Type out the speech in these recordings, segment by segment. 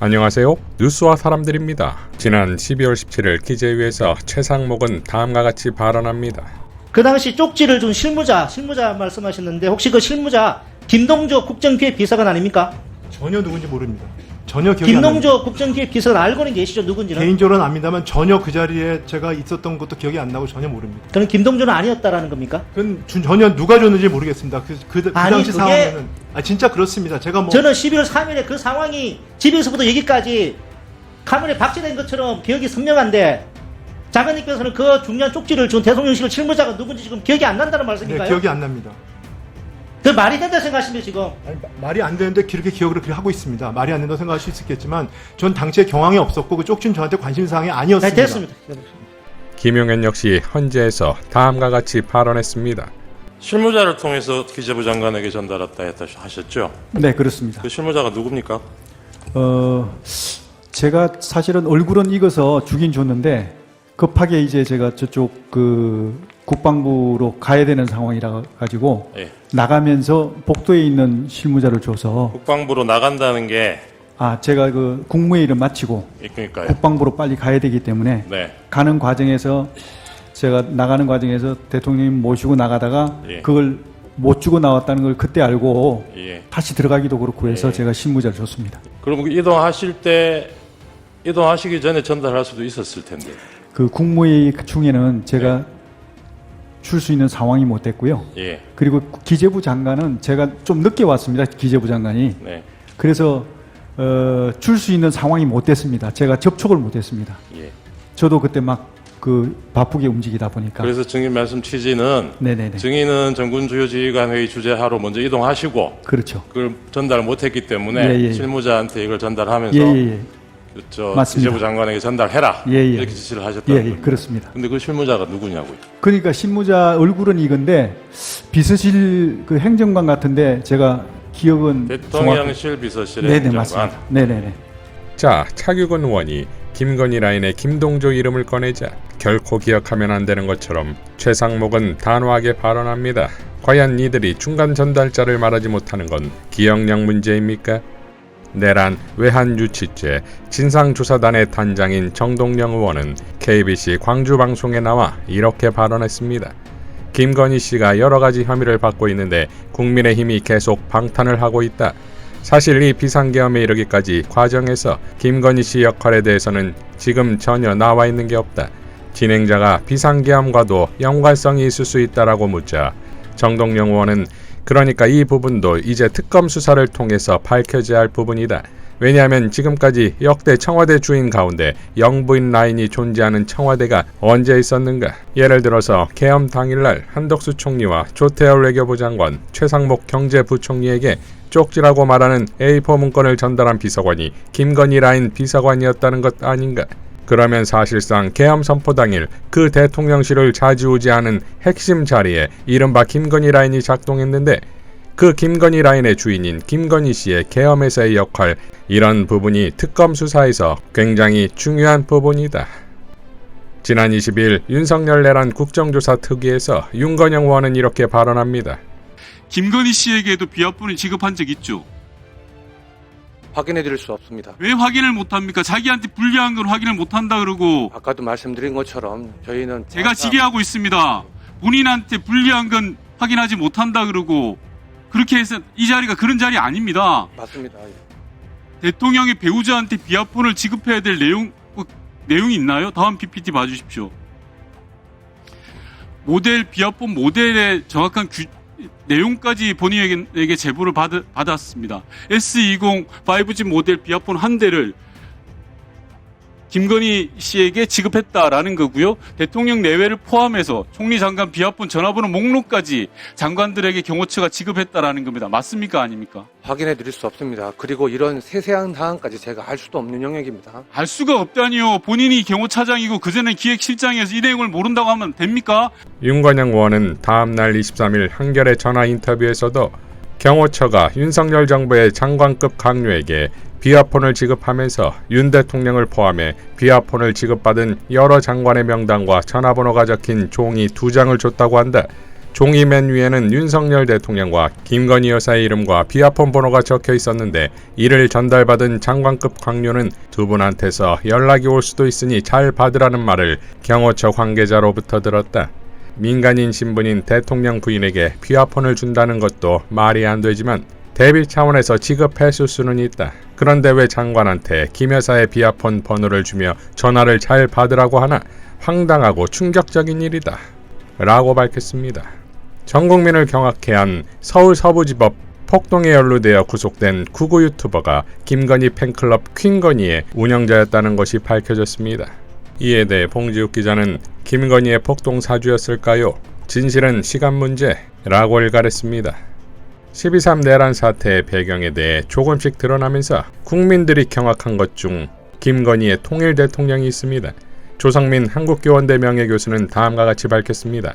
안녕하세요. 뉴스와 사람들입니다. 지난 12월 17일 기재위에서 최상목은 다음과 같이 발언합니다. 그 당시 쪽지를 준 실무자 말씀하셨는데 혹시 그 실무자 김동조 국정기획비서관 아닙니까? 전혀 누군지 모릅니다. 전혀 기억이 안 납니다. 김동조 국정기획비서관 알고는 계시죠? 누군지는? 개인적으로는 압니다만 전혀 그 자리에 제가 있었던 것도 기억이 안 나고 전혀 모릅니다. 그럼 김동조는 아니었다라는 겁니까? 그건 전혀 누가 줬는지 모르겠습니다. 그 아니, 당시 그게- 상황에는 진짜 그렇습니다. 제가 뭐 저는 12월 3일에 그 상황이 집에서부터 여기까지 카메라에 박제된 것처럼 기억이 선명한데 장관님께서는 그 중요한 쪽지를 준 대통령실 실무자가 누군지 지금 기억이 안 난다는 말씀인가요? 기억이 안 납니다. 그 말이 된다 생각하시는데 지금 아니, 말이 안 되는데 그렇게 기억을 그렇게 하고 있습니다. 말이 안 된다고 생각할 수 있겠지만 전 당시에 경황이 없었고 그 쪽지는 저한테 관심사항이 아니었습니다. 네, 됐습니다. 김용현 역시 헌재에서 다음과 같이 발언했습니다. 실무자를 통해서 기재부 장관에게 전달했다 하셨죠? 네, 그렇습니다. 그 실무자가 누굽니까? 제가 사실은 얼굴은 익어서 주긴 줬는데 급하게 이제 제가 저쪽 그 국방부로 가야 되는 상황이라 가지고 예. 나가면서 복도에 있는 실무자를 줘서 국방부로 나간다는 게 제가 그 국무회의 일을 마치고 그러니까요. 국방부로 빨리 가야 되기 때문에 네. 가는 과정에서 제가 나가는 과정에서 대통령님 모시고 나가다가 예. 그걸 못 주고 나왔다는 걸 그때 알고 예. 다시 들어가기도 그렇고 해서 예. 제가 실무자를 줬습니다. 그럼 이동하시기 전에 전달할 수도 있었을 텐데. 그 국무회의 중에는 제가 줄 수 있는 상황이 못 됐고요. 예. 그리고 기재부 장관은 제가 좀 늦게 왔습니다. 기재부 장관이. 네. 그래서 줄 수 있는 상황이 못 됐습니다. 제가 접촉을 못 했습니다. 예. 저도 그때 막 그 바쁘게 움직이다 보니까. 그래서 증인 말씀 취지는 네네네. 증인은 전군 주요 지휘관 회의 주재하러 먼저 이동하시고 그렇죠. 그걸 전달 못했기 때문에 예, 예. 실무자한테 이걸 전달하면서 예예예. 저 맞습니다. 기재부 장관에게 전달해라 예, 예. 이렇게 지시를 하셨다는 예, 예, 겁니다. 그렇습니다. 근데 그 실무자가 누구냐고요? 그러니까 실무자 얼굴은 이건데 비서실 그 행정관 같은데 제가 기억은 대통령실 비서실의 네네 행정관. 맞습니다. 네네네. 자, 차규근 의원이 김건희 라인의 김동조 이름을 꺼내자 결코 기억하면 안 되는 것처럼 최상목은 단호하게 발언합니다. 과연 이들이 중간 전달자를 말하지 못하는 건 기억력 문제입니까? 내란 외환유치죄 진상조사단의 단장인 정동영 의원은 KBC 광주방송에 나와 이렇게 발언했습니다. 김건희 씨가 여러 가지 혐의를 받고 있는데 국민의힘이 계속 방탄을 하고 있다. 사실 이 비상계엄에 이르기까지 과정에서 김건희 씨 역할에 대해서는 지금 전혀 나와 있는 게 없다. 진행자가 비상계엄과도 연관성이 있을 수 있다라고 묻자 정동영 의원은 그러니까 이 부분도 이제 특검 수사를 통해서 밝혀져야 할 부분이다. 왜냐하면 지금까지 역대 청와대 주인 가운데 영부인 라인이 존재하는 청와대가 언제 있었는가. 예를 들어서 계엄 당일날 한덕수 총리와 조태열 외교부 장관, 최상목 경제부총리에게 쪽지라고 말하는 A4 문건을 전달한 비서관이 김건희 라인 비서관이었다는 것 아닌가. 그러면 사실상 계엄 선포 당일 그 대통령실을 좌지우지하는 핵심 자리에 이른바 김건희 라인이 작동했는데 그 김건희 라인의 주인인 김건희 씨의 계엄에서의 역할, 이런 부분이 특검 수사에서 굉장히 중요한 부분이다. 지난 20일 윤석열 내란 국정조사 특위에서 윤건영 의원은 이렇게 발언합니다. 김건희 씨에게도 비합본을 지급한 적 있죠? 확인해 드릴 수 없습니다. 왜 확인을 못합니까? 자기한테 불리한 건 확인을 못한다 그러고 아까도 말씀드린 것처럼 저희는 제가 질의하고 있습니다. 본인한테 불리한 건 확인하지 못한다 그러고 그렇게 해서 이 자리가 그런 자리 아닙니다. 맞습니다. 대통령의 배우자한테 비합본을 지급해야 될 내용이 있나요? 다음 PPT 봐주십시오. 비합본 모델의 정확한 내용까지 본인에게 제보를 받았습니다. S20 5G 모델 비합본 한 대를 김건희 씨에게 지급했다라는 거고요. 대통령 내외를 포함해서 총리 장관 비합본 전화번호 목록까지 장관들에게 경호처가 지급했다라는 겁니다. 맞습니까? 아닙니까? 확인해 드릴 수 없습니다. 그리고 이런 세세한 사항까지 제가 알 수도 없는 영역입니다. 알 수가 없다니요. 본인이 경호차장이고 그전에 기획실장이어서 이 내용을 모른다고 하면 됩니까? 윤건영 의원은 다음날 23일 한겨레 전화 인터뷰에서도 경호처가 윤석열 정부의 장관급 강요에게 비화폰을 지급하면서 윤 대통령을 포함해 비화폰을 지급받은 여러 장관의 명단과 전화번호가 적힌 종이 2장을 줬다고 한다. 종이 맨 위에는 윤석열 대통령과 김건희 여사의 이름과 비아폰 번호가 적혀 있었는데 이를 전달받은 장관급 관료는 두 분한테서 연락이 올 수도 있으니 잘 받으라는 말을 경호처 관계자로부터 들었다. 민간인 신분인 대통령 부인에게 비아폰을 준다는 것도 말이 안 되지만 대비 차원에서 지급했을 수는 있다. 그런데 왜 장관한테 김 여사의 비아폰 번호를 주며 전화를 잘 받으라고 하나? 황당하고 충격적인 일이다. 라고 밝혔습니다. 전 국민을 경악해 한 서울 서부지법 폭동에 연루되어 구속된 구구 유튜버가 김건희 팬클럽 퀸건희의 운영자였다는 것이 밝혀졌습니다. 이에 대해 봉지욱 기자는 김건희의 폭동 사주였을까요? 진실은 시간 문제라고 일갈했습니다. 12.3 내란 사태의 배경에 대해 조금씩 드러나면서 국민들이 경악한 것 중 김건희의 통일 대통령이 있습니다. 조성민 한국교원대 명예교수는 다음과 같이 밝혔습니다.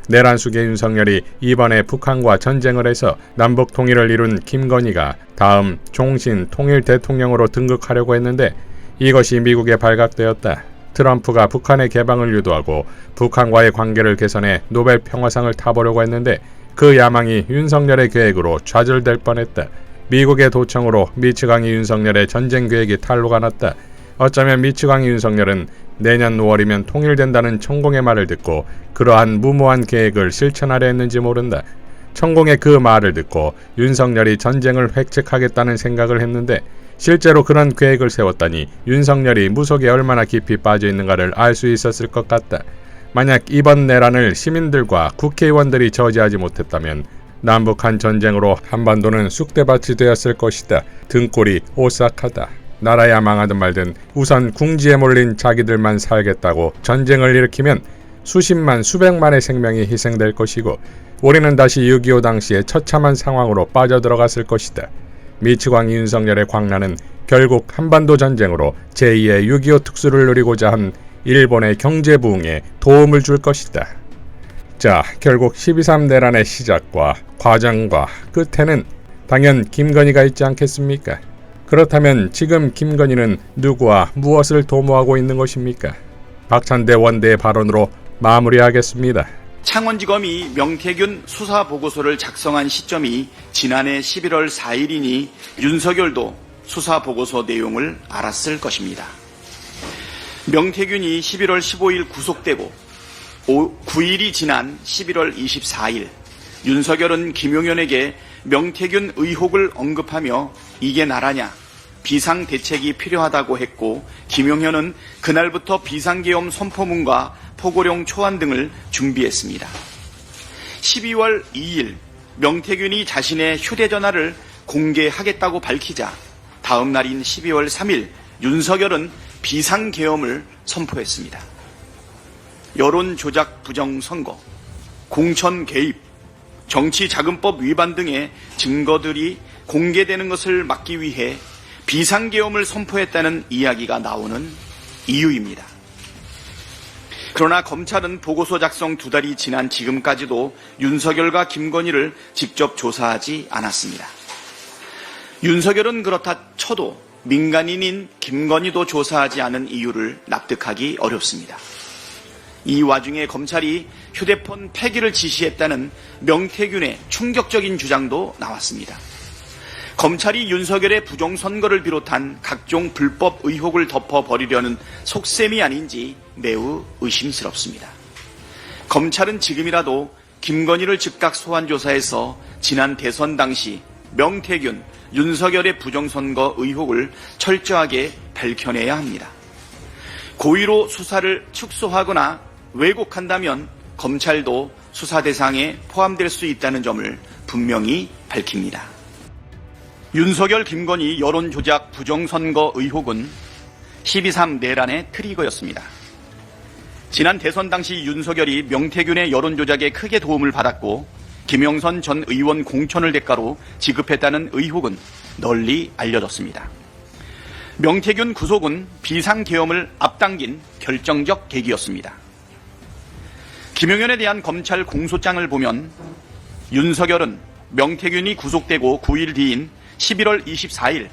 내란 수계 윤석열이 이번에 북한과 전쟁을 해서 남북 통일을 이룬 김건희가 다음 종신 통일 대통령으로 등극하려고 했는데 이것이 미국에 발각되었다. 트럼프가 북한의 개방을 유도하고 북한과의 관계를 개선해 노벨 평화상을 타보려고 했는데 그 야망이 윤석열의 계획으로 좌절될 뻔했다. 미국의 도청으로 미치광이 윤석열의 전쟁 계획이 탄로가 났다. 어쩌면 미치광이 윤석열은 내년 5월이면 통일된다는 천공의 말을 듣고 그러한 무모한 계획을 실천하려 했는지 모른다. 천공의 그 말을 듣고 윤석열이 전쟁을 획책하겠다는 생각을 했는데 실제로 그런 계획을 세웠다니 윤석열이 무속에 얼마나 깊이 빠져 있는가를 알 수 있었을 것 같다. 만약 이번 내란을 시민들과 국회의원들이 저지하지 못했다면 남북한 전쟁으로 한반도는 쑥대밭이 되었을 것이다. 등골이 오싹하다. 나라야 망하든 말든 우선 궁지에 몰린 자기들만 살겠다고 전쟁을 일으키면 수십만 수백만의 생명이 희생될 것이고 우리는 다시 6.25 당시의 처참한 상황으로 빠져들어갔을 것이다. 미치광이 윤석열의 광란은 결국 한반도 전쟁으로 제2의 6.25 특수를 누리고자 한 일본의 경제 부흥에 도움을 줄 것이다. 자, 결국 12.3 내란의 시작과 과정과 끝에는 당연 김건희가 있지 않겠습니까? 그렇다면 지금 김건희는 누구와 무엇을 도모하고 있는 것입니까? 박찬대 원대의 발언으로 마무리하겠습니다. 창원지검이 명태균 수사보고서를 작성한 시점이 지난해 11월 4일이니 윤석열도 수사보고서 내용을 알았을 것입니다. 명태균이 11월 15일 구속되고 9일이 지난 11월 24일 윤석열은 김용현에게 명태균 의혹을 언급하며 이게 나라냐, 비상대책이 필요하다고 했고 김용현은 그날부터 비상계엄 선포문과 포고령 초안 등을 준비했습니다. 12월 2일 명태균이 자신의 휴대전화를 공개하겠다고 밝히자 다음 날인 12월 3일 윤석열은 비상계엄을 선포했습니다. 여론조작 부정선거, 공천 개입, 정치자금법 위반 등의 증거들이 공개되는 것을 막기 위해 비상계엄을 선포했다는 이야기가 나오는 이유입니다. 그러나 검찰은 보고서 작성 2달이 지난 지금까지도 윤석열과 김건희를 직접 조사하지 않았습니다. 윤석열은 그렇다 쳐도 민간인인 김건희도 조사하지 않은 이유를 납득하기 어렵습니다. 이 와중에 검찰이 휴대폰 폐기를 지시했다는 명태균의 충격적인 주장도 나왔습니다. 검찰이 윤석열의 부정선거를 비롯한 각종 불법 의혹을 덮어버리려는 속셈이 아닌지 매우 의심스럽습니다. 검찰은 지금이라도 김건희를 즉각 소환 조사해서 지난 대선 당시 명태균, 윤석열의 부정선거 의혹을 철저하게 밝혀내야 합니다. 고의로 수사를 축소하거나 왜곡한다면 검찰도 수사 대상에 포함될 수 있다는 점을 분명히 밝힙니다. 윤석열, 김건희 여론조작 부정선거 의혹은 12.3 내란의 트리거였습니다. 지난 대선 당시 윤석열이 명태균의 여론조작에 크게 도움을 받았고 김영선 전 의원 공천을 대가로 지급했다는 의혹은 널리 알려졌습니다. 명태균 구속은 비상계엄을 앞당긴 결정적 계기였습니다. 김용현에 대한 검찰 공소장을 보면 윤석열은 명태균이 구속되고 9일 뒤인 11월 24일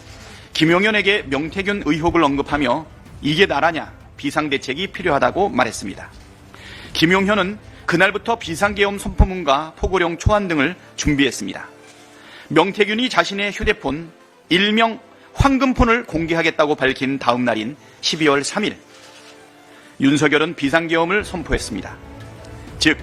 김용현에게 명태균 의혹을 언급하며 이게 나라냐, 비상대책이 필요하다고 말했습니다. 김용현은 그날부터 비상계엄 선포문과 포고령 초안 등을 준비했습니다. 명태균이 자신의 휴대폰 일명 황금폰을 공개하겠다고 밝힌 다음 날인 12월 3일 윤석열은 비상계엄을 선포했습니다. 즉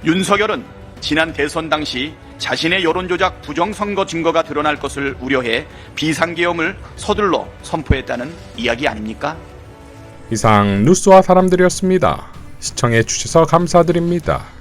윤석열은 지난 대선 당시 자신의 여론조작 부정선거 증거가 드러날 것을 우려해 비상계엄을 서둘러 선포했다는 이야기 아닙니까? 이상 뉴스와 사람들이었습니다. 시청해 주셔서 감사드립니다.